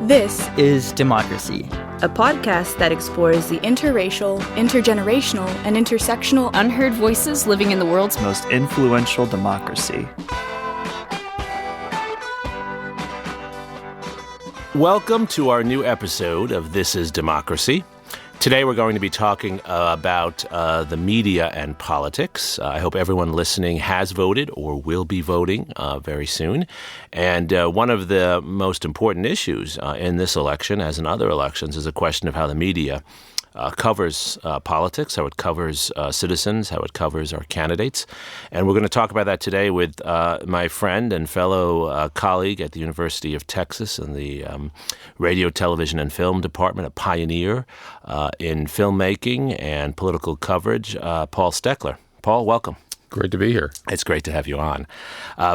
This is Democracy, a podcast that explores the interracial, intergenerational, and intersectional unheard voices living in the world's most influential democracy. Welcome to our new episode of This is Democracy. Today we're going to be talking about the media and politics. I hope everyone listening has voted or will be voting very soon. And one of the most important issues in this election, as in other elections, is a question of how the media covers politics, how it covers citizens, how it covers our candidates. And we're going to talk about that today with my friend and fellow colleague at the University of Texas in the Radio, Television, and Film Department, a pioneer in filmmaking and political coverage, Paul Stekler. Paul, welcome. Great to be here. It's great to have you on.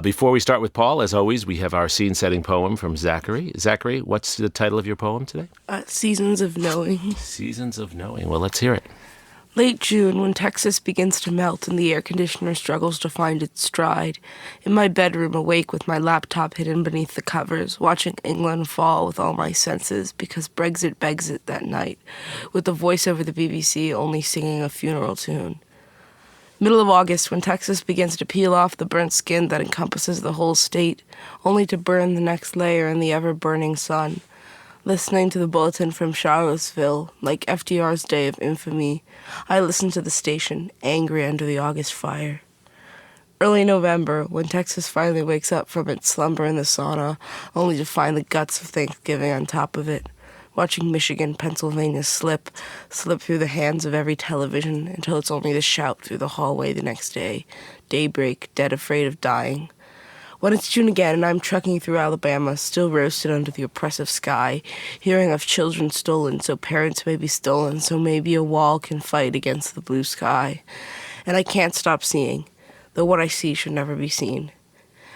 Before we start with Paul, as always, we have our scene-setting poem from Zachary. Zachary, what's the title of your poem today? Seasons of Knowing. Seasons of Knowing. Well, let's hear it. Late June, when Texas begins to melt and the air conditioner struggles to find its stride, in my bedroom awake with my laptop hidden beneath the covers, watching England fall with all my senses because Brexit begs it that night, with the voice over the BBC only singing a funeral tune. Middle of August, when Texas begins to peel off the burnt skin that encompasses the whole state, only to burn the next layer in the ever-burning sun. Listening to the bulletin from Charlottesville, like FDR's day of infamy, I listen to the station, angry under the August fire. Early November, when Texas finally wakes up from its slumber in the sauna, only to find the guts of Thanksgiving on top of it. Watching Michigan, Pennsylvania slip through the hands of every television until it's only the shout through the hallway the next day. Daybreak, dead afraid of dying. When it's June again and I'm trucking through Alabama, still roasted under the oppressive sky, hearing of children stolen so parents may be stolen, so maybe a wall can fight against the blue sky. And I can't stop seeing, though what I see should never be seen.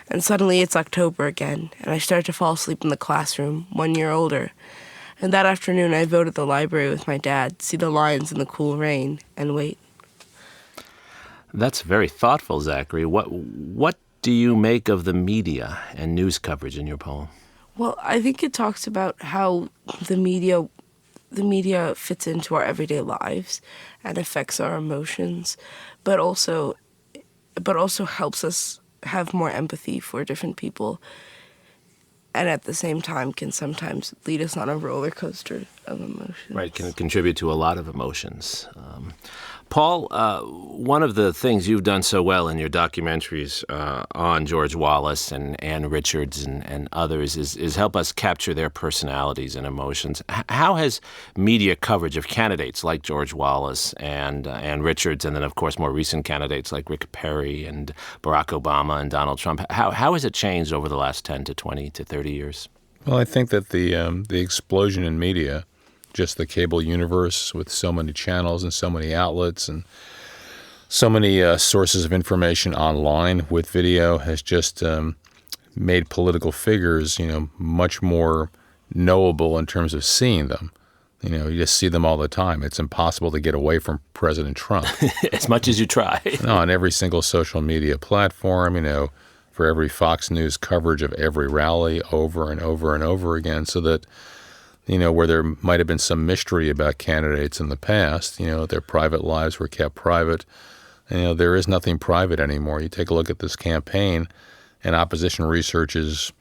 And suddenly it's October again, and I start to fall asleep in the classroom, 1 year older. And that afternoon, I vote at the library with my dad, see the lions in the cool rain, and wait. That's very thoughtful, Zachary. What do you make of the media and news coverage in your poem? Well, I think it talks about how the media fits into our everyday lives and affects our emotions, but also helps us have more empathy for different people. And at the same time can sometimes lead us on a roller coaster of emotions. Right, can contribute to a lot of emotions. Paul, one of the things you've done so well in your documentaries on George Wallace and Ann Richards and others is help us capture their personalities and emotions. How has media coverage of candidates like George Wallace and Ann Richards, and then, of course, more recent candidates like Rick Perry and Barack Obama and Donald Trump, how has it changed over the last 10 to 20 to 30 years? Well, I think that the explosion in media, just the cable universe with so many channels and so many outlets and so many sources of information online with video, has just made political figures, much more knowable in terms of seeing them. You just see them all the time. It's impossible to get away from President Trump. As much as you try. No, on every single social media platform, for every Fox News coverage of every rally over and over and over again, so that where there might have been some mystery about candidates in the past, their private lives were kept private. There is nothing private anymore. You take a look at this campaign, and opposition research is,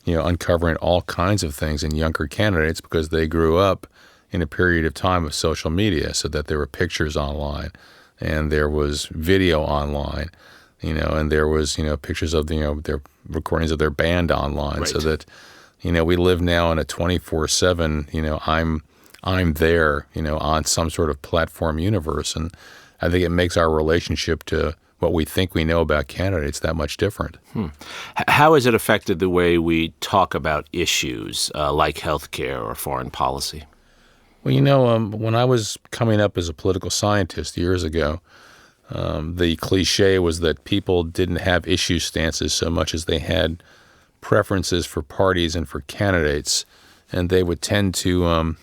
uncovering all kinds of things in younger candidates because they grew up in a period of time of social media, so that there were pictures online, and there was video online, and there was, pictures of, their recordings of their band online, right. So that we live now in a 24/7, I'm there, on some sort of platform universe. And I think it makes our relationship to what we think we know about candidates that much different. How has it affected the way we talk about issues like healthcare or foreign policy? Well, when I was coming up as a political scientist years ago, the cliche was that people didn't have issue stances so much as they had preferences for parties and for candidates, and they would tend to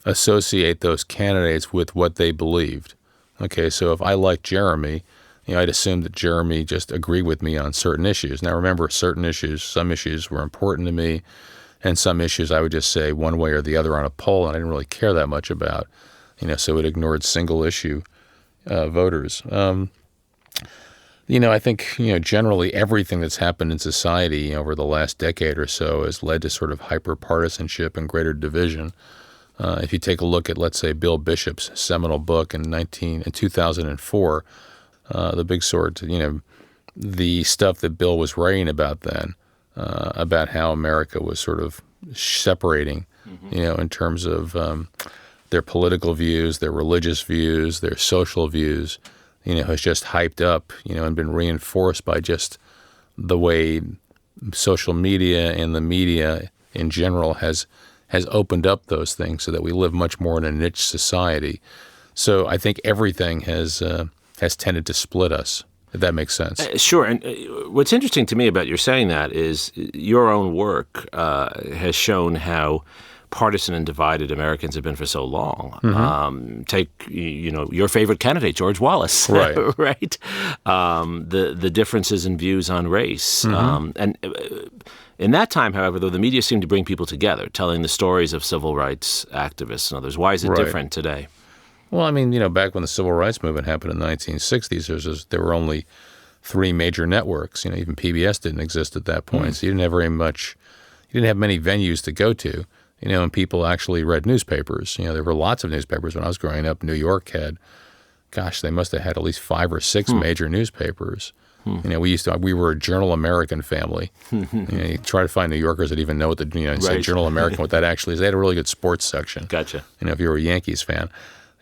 associate those candidates with what they believed. Okay, so if I liked Jeremi, I'd assume that Jeremi just agreed with me on certain issues. Now remember, some issues were important to me, And some issues I would just say one way or the other on a poll, and I didn't really care that much about, so it ignored single issue voters. I think, generally everything that's happened in society over the last decade or so has led to sort of hyper-partisanship and greater division. If you take a look at, let's say, Bill Bishop's seminal book in 2004, the big sword, the stuff that Bill was writing about then, about how America was sort of separating, in terms of their political views, their religious views, their social views, has just hyped up, and been reinforced by just the way social media and the media in general has opened up those things so that we live much more in a niche society. So I think everything has tended to split us, if that makes sense. Sure. And what's interesting to me about your saying that is your own work has shown how partisan and divided Americans have been for so long. Take, your favorite candidate, George Wallace, right? Right? The differences in views on race. And in that time, however, though, the media seemed to bring people together, telling the stories of civil rights activists and others. Why is it different today? Well, back when the civil rights movement happened in the 1960s, there were only 3 major networks. Even PBS didn't exist at that point, so you didn't have many venues to go to. And people actually read newspapers. There were lots of newspapers when I was growing up. New York had, they must have had at least 5 or 6 major newspapers. We were a Journal American family. You try to find New Yorkers that even know what say Journal American, what that actually is. They had a really good sports section. Gotcha. If you were a Yankees fan,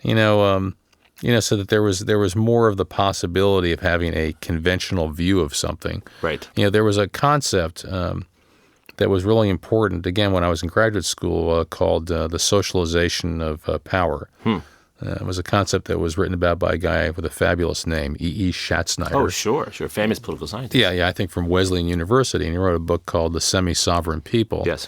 so that there was more of the possibility of having a conventional view of something. Right. There was a concept that was really important, again, when I was in graduate school, called the socialization of power. It was a concept that was written about by a guy with a fabulous name, E.E. Schatznyder. Oh, sure. Famous political scientist. Yeah, I think from Wesleyan University, and he wrote a book called The Semi-Sovereign People. Yes.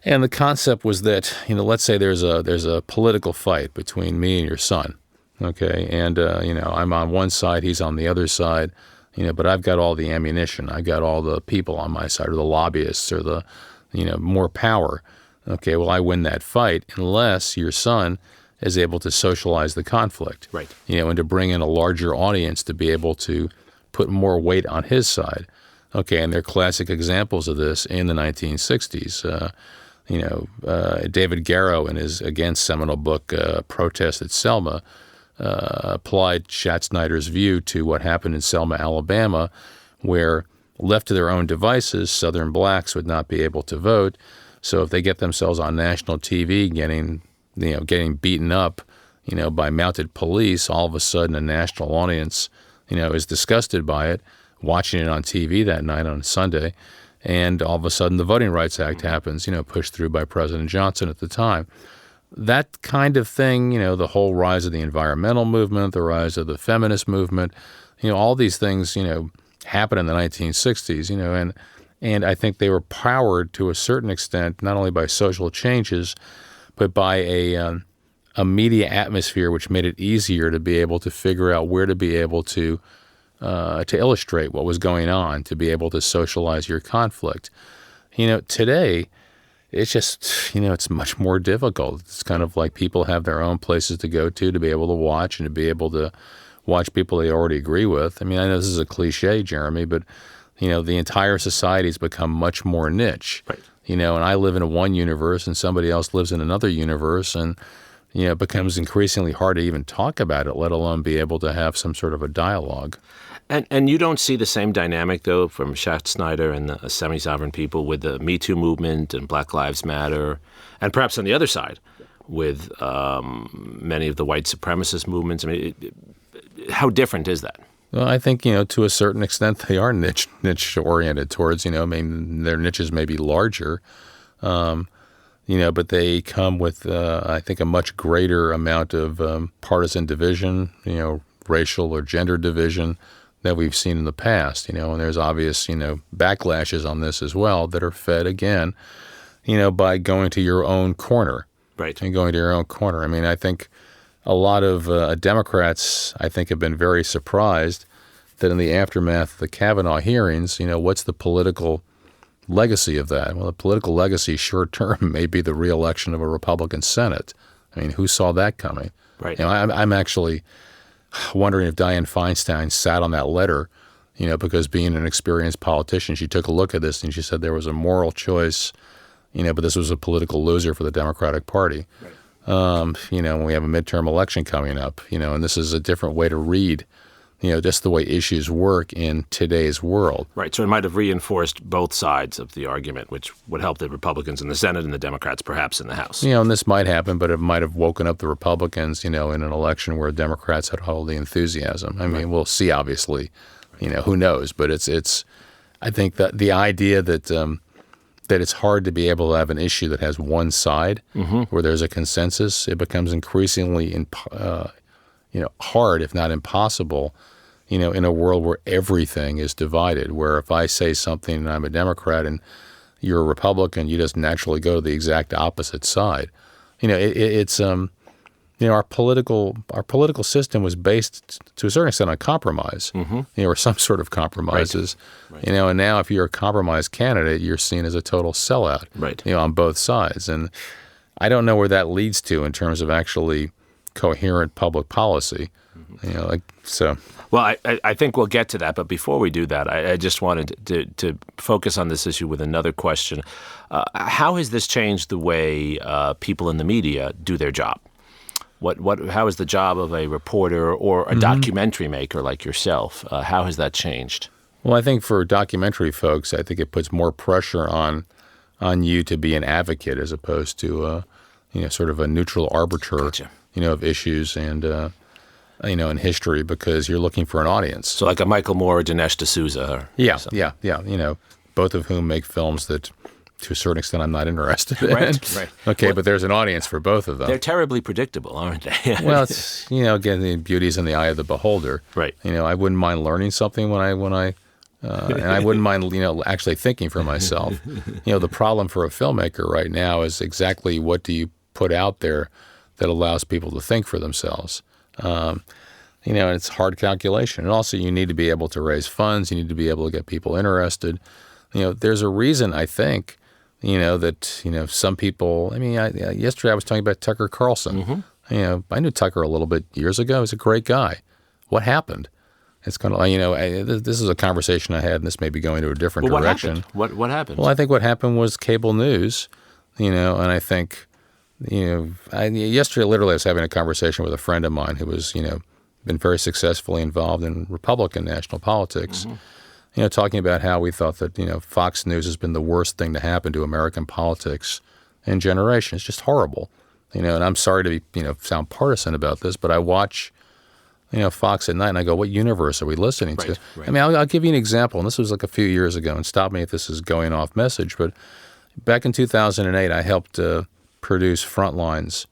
And the concept was that, let's say there's a political fight between me and your son, okay? And, I'm on one side, he's on the other side. But I've got all the ammunition. I've got all the people on my side, or the lobbyists, or the, more power. Okay, well, I win that fight unless your son is able to socialize the conflict. Right. And to bring in a larger audience to be able to put more weight on his side. Okay, and there are classic examples of this in the 1960s. David Garrow, in his, again, seminal book, Protest at Selma, applied Schatznyder's view to what happened in Selma, Alabama, where left to their own devices, Southern blacks would not be able to vote. So if they get themselves on national TV getting beaten up, by mounted police, all of a sudden a national audience, is disgusted by it, watching it on TV that night on Sunday, and all of a sudden the Voting Rights Act happens, pushed through by President Johnson at the time. That kind of thing, the whole rise of the environmental movement, the rise of the feminist movement, all these things, happened in the 1960s, and I think they were powered to a certain extent, not only by social changes, but by a media atmosphere which made it easier to be able to figure out where to be able to illustrate what was going on, to be able to socialize your conflict. Today, it's just, it's much more difficult. It's kind of like people have their own places to go to be able to watch and to be able to watch people they already agree with. I know this is a cliche, Jeremy, but, the entire society has become much more niche. Right. And I live in one universe and somebody else lives in another universe, and, it becomes increasingly hard to even talk about it, let alone be able to have some sort of a dialogue. And you don't see the same dynamic, though, from Schatznyder and the semi-sovereign people with the Me Too movement and Black Lives Matter, and perhaps on the other side with many of the white supremacist movements. How different is that? Well, I think, to a certain extent they are niche-oriented towards, their niches may be larger, but they come with, I think, a much greater amount of partisan division, racial or gender division that we've seen in the past, and there's obvious, backlashes on this as well that are fed, again, by going to your own corner. Right. And going to your own corner. I think a lot of Democrats, I think, have been very surprised that in the aftermath of the Kavanaugh hearings, what's the political legacy of that? Well, the political legacy short term may be the re-election of a Republican Senate. I mean, who saw that coming? Right. You know, I'm actually wondering if Dianne Feinstein sat on that letter, you know, because being an experienced politician, she took a look at this and she said there was a moral choice, you know, but this was a political loser for the Democratic Party. Right. You know, when we have a midterm election coming up, you know, and this is a different way to read, you know, just the way issues work in today's world. Right. So it might have reinforced both sides of the argument, which would help the Republicans in the Senate and the Democrats perhaps in the House. You know, and this might happen, but it might have woken up the Republicans, you know, in an election where Democrats had all the enthusiasm. I mean, we'll see, obviously, you know, who knows? But it's I think that the idea that that it's hard to be able to have an issue that has one side where there's a consensus, it becomes increasingly you know, hard, if not impossible, you know, in a world where everything is divided, where if I say something and I'm a Democrat and you're a Republican, you just naturally go to the exact opposite side. You know, it's you know, our political system was based to a certain extent on compromise, you know, or some sort of compromises, right. You know, and now if you're a compromise candidate, you're seen as a total sellout, right. You know, on both sides. And I don't know where that leads to in terms of actually coherent public policy, you know, like so. Well, I think we'll get to that, but before we do that, I just wanted to focus on this issue with another question. How has this changed the way people in the media do their job? How is the job of a reporter or a documentary maker like yourself? How has that changed? Well, I think for documentary folks, I think it puts more pressure on you to be an advocate as opposed to you know, sort of a neutral arbiter. Gotcha. You know, of issues and, you know, in history because you're looking for an audience. So like a Michael Moore or Dinesh D'Souza. Yeah. You know, both of whom make films that to a certain extent I'm not interested in. Right. Okay, well, but there's an audience for both of them. They're terribly predictable, aren't they? Well, it's, you know, again, the beauty's in the eye of the beholder. Right. You know, I wouldn't mind learning something when I and I wouldn't mind, you know, actually thinking for myself. You know, the problem for a filmmaker right now is exactly what do you put out there that allows people to think for themselves. You know, and it's hard calculation. And also you need to be able to raise funds. You need to be able to get people interested. You know, there's a reason, I think, you know, that, you know, some people, I mean, yesterday I was talking about Tucker Carlson. You know, I knew Tucker a little bit years ago. He's a great guy. What happened? It's kind of, you know, this is a conversation I had, and this may be going to a different direction. What happened? Well, I think what happened was cable news, you know, and I think, you know, yesterday literally I was having a conversation with a friend of mine who was, you know, been very successfully involved in Republican national politics, you know, talking about how we thought that, you know, Fox News has been the worst thing to happen to American politics in generations. It's just horrible, you know, and I'm sorry to be, you know, sound partisan about this, but I watch, you know, Fox at night and I go, what universe are we listening to? Right. I mean, I'll give you an example, and this was like a few years ago, and stop me if this is going off message, but back in 2008, I helped produce Frontline's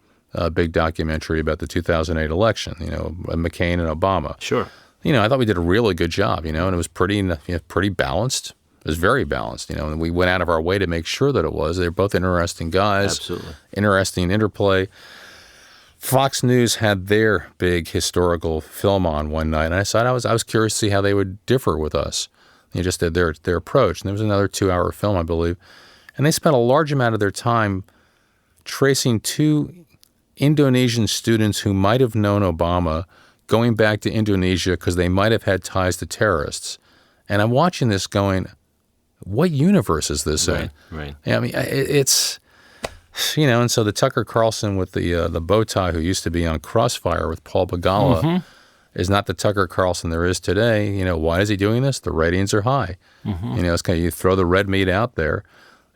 big documentary about the 2008 election, you know, McCain and Obama. Sure. You know, I thought we did a really good job, you know, and it was pretty balanced. It was very balanced, you know, and we went out of our way to make sure that it was. They're both interesting guys. Absolutely. Interesting interplay. Fox News had their big historical film on one night, and I decided I was curious to see how they would differ with us. You just did their approach, and there was another 2-hour film, I believe, and they spent a large amount of their time tracing two Indonesian students who might have known Obama going back to Indonesia because they might have had ties to terrorists. And I'm watching this going, what universe is this in? Right. I mean, it's, you know, and so the Tucker Carlson with the bow tie who used to be on Crossfire with Paul Begala is not the Tucker Carlson there is today. You know, why is he doing this? The ratings are high. You know, it's kind of, you throw the red meat out there.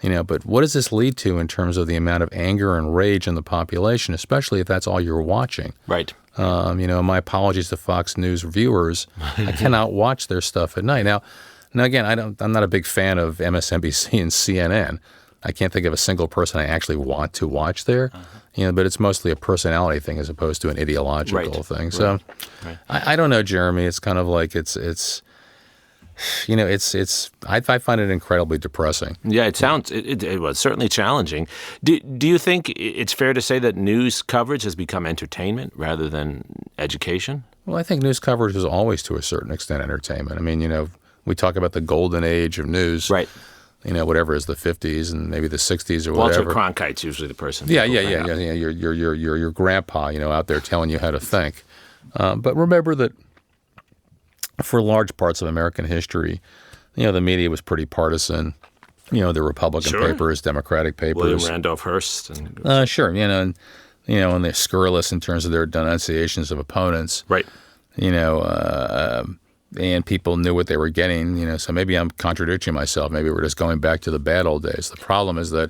You know, but what does this lead to in terms of the amount of anger and rage in the population, especially if that's all you're watching? Right. You know, my apologies to Fox News viewers. I cannot watch their stuff at night. Now again, I'm not a big fan of MSNBC and CNN. I can't think of a single person I actually want to watch there. You know, but it's mostly a personality thing as opposed to an ideological thing. So I don't know, Jeremy. It's kind of like it's. You know, I find it incredibly depressing. Yeah, it was certainly challenging. Do you think it's fair to say that news coverage has become entertainment rather than education? Well, I think news coverage was always to a certain extent entertainment. I mean, you know, we talk about the golden age of news. Right. whatever is the 50s and maybe the 60s or Walter whatever. Cronkite's usually the person. Yeah. Your grandpa, out there telling you how to think. But remember that for large parts of American history, the media was pretty partisan. The Republican papers, Democratic papers. William Randolph Hearst. And sure, and they're scurrilous in terms of their denunciations of opponents. Right. And people knew what they were getting, so maybe I'm contradicting myself. Maybe we're just going back to the bad old days. The problem is that,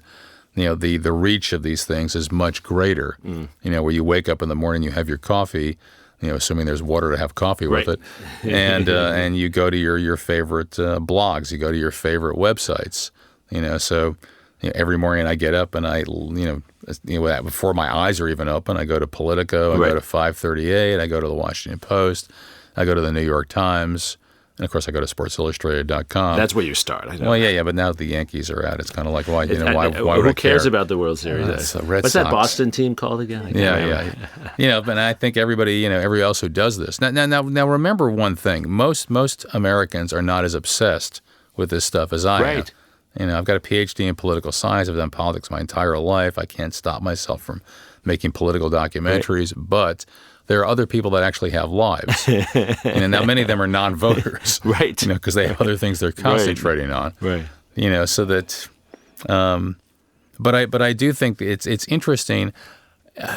the reach of these things is much greater. Where you wake up in the morning, you have your coffee, assuming there's water to have coffee with it, and you go to your favorite blogs, you go to your favorite websites, so every morning I get up and I, before my eyes are even open, I go to Politico, I go to 538, I go to the Washington Post, I go to the New York Times, and of course I go to SportsIllustrated.com. That's where you start. I know. Well, yeah, but now that the Yankees are out, it's kind of like, why would I care? Who cares about the World Series? Red What's Sox. that Boston team called again? Yeah. But I think everybody, everybody else who does this. Now, remember one thing: most Americans are not as obsessed with this stuff as I am. I've got a PhD in political science. I've done politics my entire life. I can't stop myself from making political documentaries, but there are other people that actually have lives. And now many of them are non-voters. Right. Because they have other things they're concentrating on. Right. So that, but I do think it's interesting,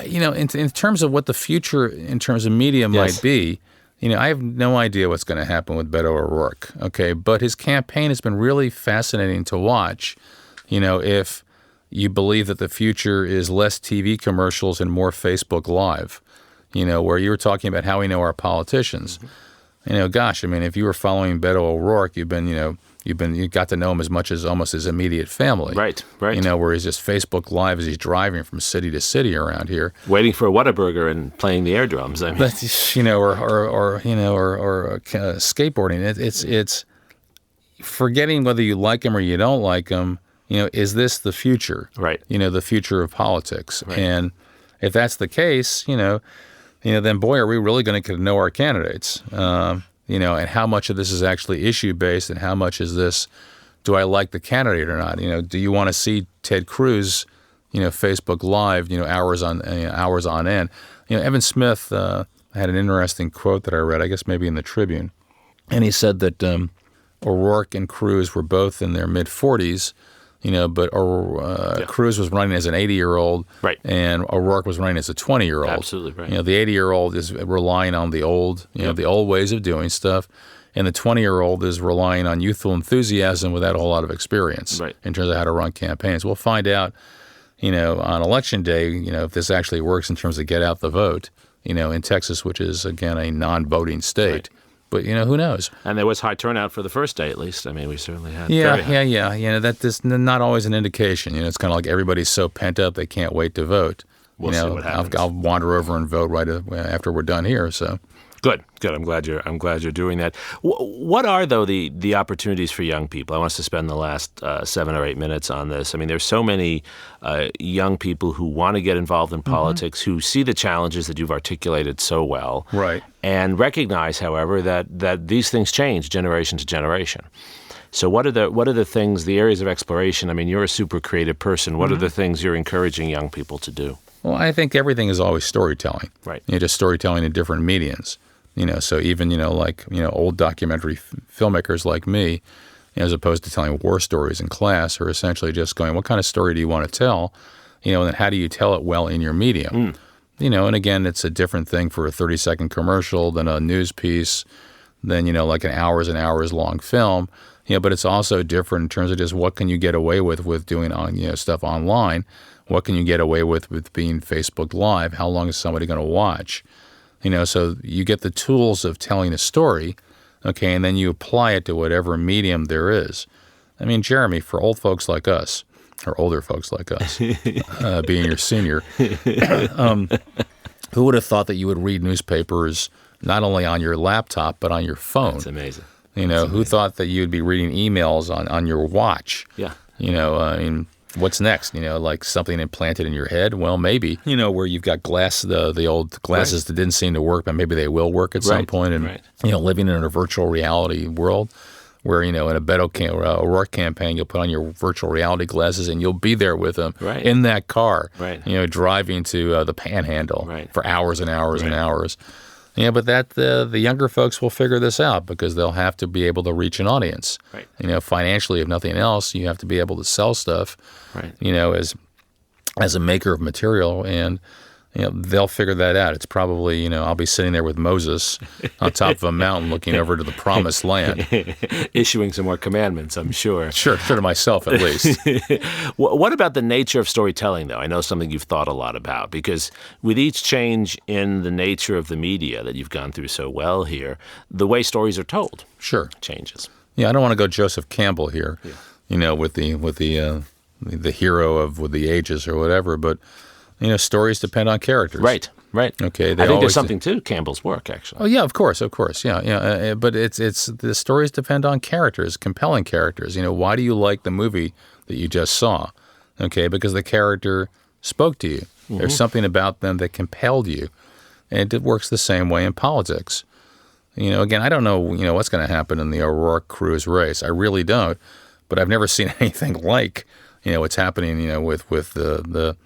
in terms of what the future in terms of media might be. I have no idea what's going to happen with Beto O'Rourke, okay? But his campaign has been really fascinating to watch, if you believe that the future is less TV commercials and more Facebook Live, where you were talking about how we know our politicians. If you were following Beto O'Rourke, you got to know him as much as almost his immediate family. Right. Where he's just Facebook Live as he's driving from city to city around here, waiting for a Whataburger and playing the air drums. Or skateboarding. It's forgetting whether you like him or you don't like him. Is this the future? Right. The future of politics. Right. And if that's the case, then boy, are we really going to get to know our candidates. And how much of this is actually issue-based and how much is this, do I like the candidate or not? Do you want to see Ted Cruz, Facebook Live, hours on end? Evan Smith had an interesting quote that I read, I guess maybe in the Tribune, and he said that O'Rourke and Cruz were both in their mid-40s, but Cruz was running as an 80-year-old, right, and O'Rourke was running as a 20-year-old. Absolutely right. The 80-year-old is relying on the old, the old ways of doing stuff, and the 20-year-old is relying on youthful enthusiasm without a whole lot of experience in terms of how to run campaigns. We'll find out, on Election Day, if this actually works in terms of get out the vote, in Texas, which is, again, a non-voting state. Right. But, who knows? And there was high turnout for the first day, at least. We certainly had. Yeah. That is not always an indication. It's kind of like everybody's so pent up they can't wait to vote. We'll see what happens. I'll wander over and vote right after we're done here. So. Good. I'm glad you're doing that. What are, though, the opportunities for young people? I want us to spend the last 7 or 8 minutes on this. There's so many young people who want to get involved in politics, who see the challenges that you've articulated so well, right, and recognize, however, that these things change generation to generation. So what are the things, the areas of exploration? You're a super creative person. What are the things you're encouraging young people to do? Well, I think everything is always storytelling. Right. Just storytelling in different mediums. So even, old documentary filmmakers like me, as opposed to telling war stories in class, are essentially just going, what kind of story do you want to tell? And then how do you tell it well in your medium? And again, it's a different thing for a 30-second commercial than a news piece, than, like an hours and hours long film. But it's also different in terms of just what can you get away with doing stuff online? What can you get away with being Facebook Live? How long is somebody going to watch? So you get the tools of telling a story, okay, and then you apply it to whatever medium there is. Jeremy, for old folks like us, or older folks like us, being your senior, who would have thought that you would read newspapers not only on your laptop, but on your phone? That's amazing. Who thought that you'd be reading emails on your watch? Yeah. What's next? Like something implanted in your head? Well, maybe, where you've got the old glasses that didn't seem to work, but maybe they will work at some point. And, living in a virtual reality world. where, in a Beto O'Rourke campaign, you'll put on your virtual reality glasses and you'll be there with him in that car, driving to the Panhandle for hours and hours and hours. Yeah, but the younger folks will figure this out because they'll have to be able to reach an audience. Right. Financially, if nothing else, you have to be able to sell stuff. Right. As a maker of material, and they'll figure that out. It's probably I'll be sitting there with Moses on top of a mountain, looking over to the promised land, issuing some more commandments. I'm sure. Sure to myself at least. What about the nature of storytelling, though? I know something you've thought a lot about, because with each change in the nature of the media that you've gone through so well here, the way stories are told changes. Yeah, I don't want to go Joseph Campbell here, with the hero with the ages or whatever, but stories depend on characters. Right. Okay. I think there's something to Campbell's work, actually. Oh yeah, of course. Yeah. But it's the stories depend on characters, compelling characters. Why do you like the movie that you just saw? Okay, because the character spoke to you. Mm-hmm. There's something about them that compelled you, and it works the same way in politics. Again, I don't know, what's going to happen in the O'Rourke Cruz race. I really don't. But I've never seen anything like, what's happening, with the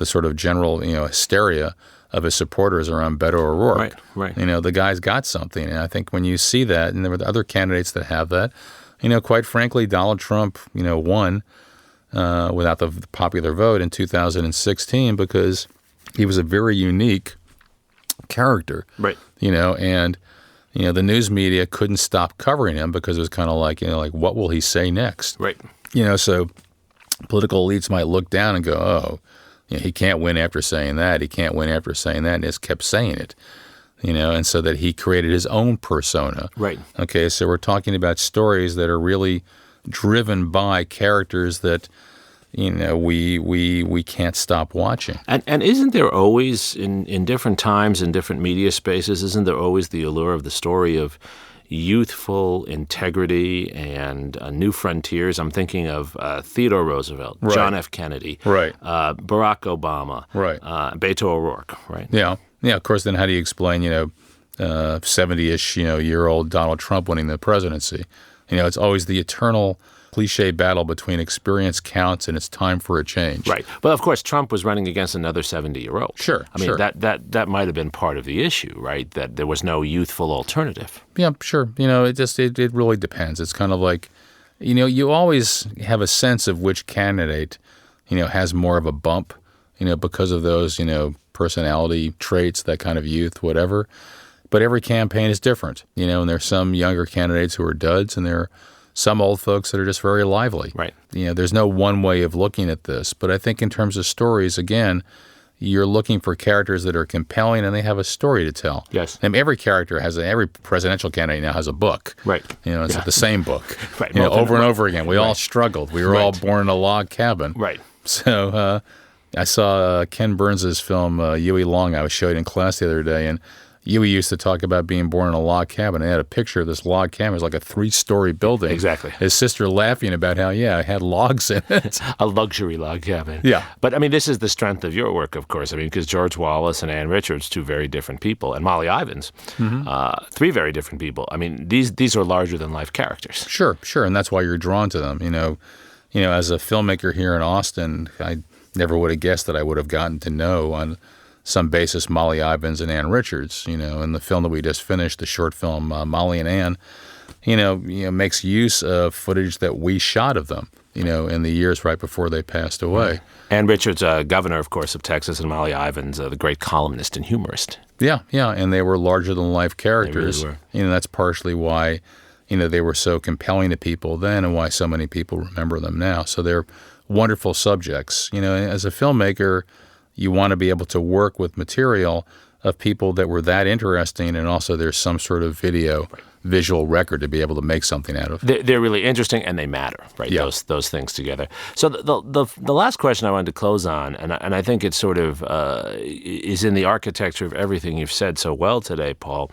sort of general, hysteria of his supporters around Beto O'Rourke. Right. The guy's got something. And I think when you see that, and there were other candidates that have that, quite frankly, Donald Trump, won without the popular vote in 2016 because he was a very unique character. Right. And the news media couldn't stop covering him because it was kind of like, what will he say next? Right. So political elites might look down and go, oh, he can't win after saying that. He can't win after saying that. And just kept saying it, and so that he created his own persona. Right. Okay, so we're talking about stories that are really driven by characters that, we can't stop watching. And isn't there always, in different times, in different media spaces, isn't there always the allure of the story of youthful integrity and new frontiers? I'm thinking of Theodore Roosevelt, John F. Kennedy, Barack Obama, Beto O'Rourke, right? Yeah. Of course, then how do you explain, 70-ish, year-old Donald Trump winning the presidency? It's always the eternal cliche battle between experience counts and it's time for a change. Right. But of course, Trump was running against another 70-year-old. Sure. I mean, that might have been part of the issue, right? That there was no youthful alternative. Yeah, sure. It really depends. It's kind of like, you always have a sense of which candidate, has more of a bump, because of those, personality traits, that kind of youth, whatever. But every campaign is different, and there's some younger candidates who are duds, and there are some old folks that are just very lively. Right. There's no one way of looking at this. But I think in terms of stories, again, you're looking for characters that are compelling and they have a story to tell. Yes. And every presidential candidate now has a book. Right. It's the same book. Right. Over and over again. We all struggled. We were all born in a log cabin. Right. So I saw Ken Burns's film, Huey Long. I was showing in class the other day, and Huey used to talk about being born in a log cabin. They had a picture of this log cabin. It was like a 3-story building. Exactly. His sister laughing about how, it had logs in it. A luxury log cabin. Yeah. But, I mean, this is the strength of your work, of course. I mean, because George Wallace and Ann Richards, 2 very different people, and Molly Ivins, 3 very different people. I mean, these are larger-than-life characters. Sure. And that's why you're drawn to them. As a filmmaker here in Austin, I never would have guessed that I would have gotten to know on some basis Molly Ivins and Ann Richards, in the film that we just finished, the short film Molly and Ann, makes use of footage that we shot of them, in the years right before they passed away. Ann Richards, governor, of course, of Texas, and Molly Ivins, the great columnist and humorist. Yeah, and they were larger-than-life characters. They really were. That's partially why, they were so compelling to people then and why so many people remember them now. So they're wonderful subjects. As a filmmaker, you want to be able to work with material of people that were that interesting, and also there's some sort of visual record to be able to make something out of. They're really interesting, and they matter, right? Yeah. Those things together. So the last question I wanted to close on, and I think it sort of is in the architecture of everything you've said so well today, Paul.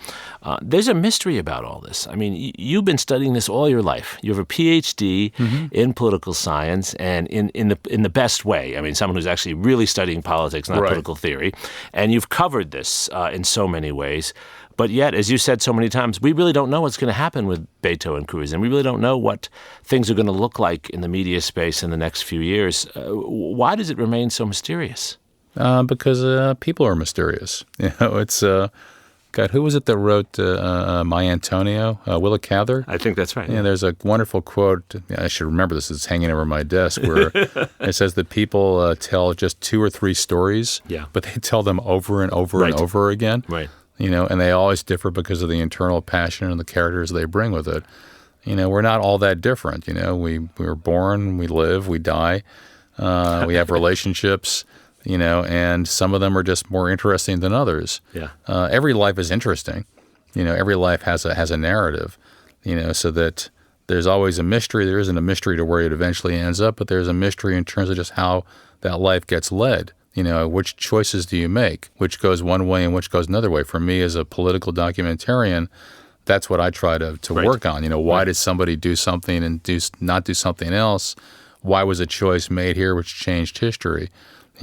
There's a mystery about all this. I mean, you've been studying this all your life. You have a PhD in political science, and in the best way. I mean, someone who's actually really studying politics, not political theory. And you've covered this in so many ways. But yet, as you said so many times, we really don't know what's going to happen with Beto and Cruz, and we really don't know what things are going to look like in the media space in the next few years. Why does it remain so mysterious? Because people are mysterious. It's God, who was it that wrote My Antonio? Willa Cather? I think that's right. Yeah, there's a wonderful quote. I should remember this. It's hanging over my desk where it says that people tell just 2 or 3 stories, but they tell them over and over and over again. Right. And they always differ because of the internal passion and the characters they bring with it. We're not all that different. We were born, we live, we die, we have relationships. And some of them are just more interesting than others. Yeah. Every life is interesting. Every life has a narrative. So that there's always a mystery. There isn't a mystery to where it eventually ends up, but there's a mystery in terms of just how that life gets led. Which choices do you make? Which goes one way and which goes another way? For me, as a political documentarian, that's what I try to work on. Why did somebody do something and not do something else? Why was a choice made here which changed history?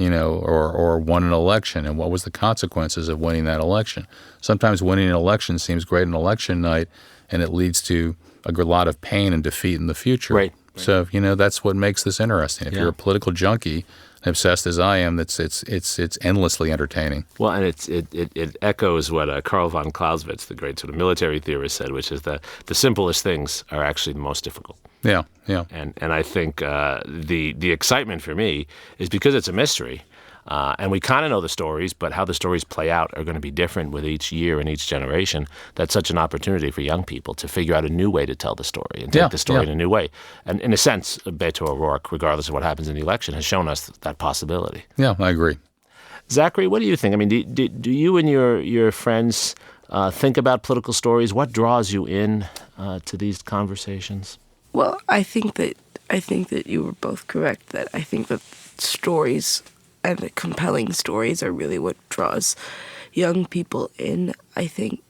Or won an election, and what was the consequences of winning that election? Sometimes winning an election seems great on election night, and it leads to a lot of pain and defeat in the future. Right. So, that's what makes this interesting. If you're a political junkie, obsessed as I am, it's endlessly entertaining. Well, and it echoes what Karl von Clausewitz, the great sort of military theorist, said, which is that the simplest things are actually the most difficult. Yeah. And I think the excitement for me is because it's a mystery, and we kind of know the stories, but how the stories play out are going to be different with each year and each generation. That's such an opportunity for young people to figure out a new way to tell the story and take the story in a new way. And in a sense, Beto O'Rourke, regardless of what happens in the election, has shown us that possibility. Yeah, I agree. Zachary, what do you think? I mean, do you and your friends think about political stories? What draws you in to these conversations? Well, I think that you were both correct. That I think that stories and the compelling stories are really what draws young people in. I think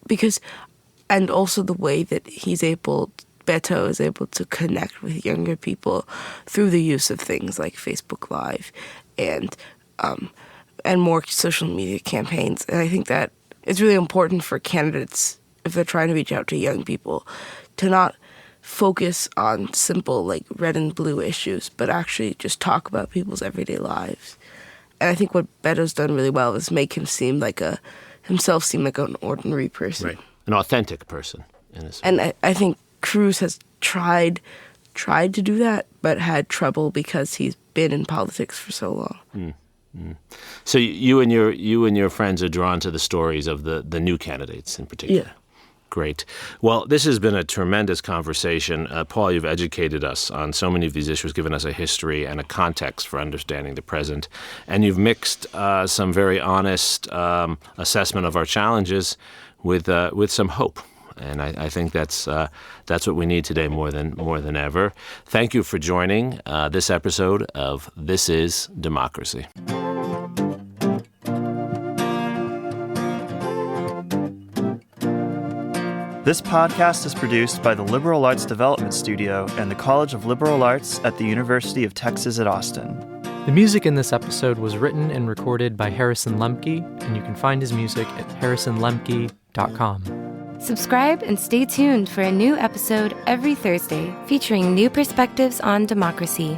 and also the way that Beto is able to connect with younger people through the use of things like Facebook Live and more social media campaigns. And I think that it's really important for candidates, if they're trying to reach out to young people, to not focus on simple like red and blue issues, but actually just talk about people's everyday lives. And I think what Beto's done really well is make himself seem like an ordinary person. Right. An authentic person. And I think Cruz has tried to do that, but had trouble because he's been in politics for so long. So you and your friends are drawn to the stories of the new candidates in particular. Yeah. Great. Well, this has been a tremendous conversation. Paul, you've educated us on so many of these issues, given us a history and a context for understanding the present. And you've mixed some very honest assessment of our challenges with some hope. And I think that's what we need today more than ever. Thank you for joining this episode of This is Democracy. This podcast is produced by the Liberal Arts Development Studio and the College of Liberal Arts at the University of Texas at Austin. The music in this episode was written and recorded by Harrison Lemke, and you can find his music at harrisonlemke.com. Subscribe and stay tuned for a new episode every Thursday featuring new perspectives on democracy.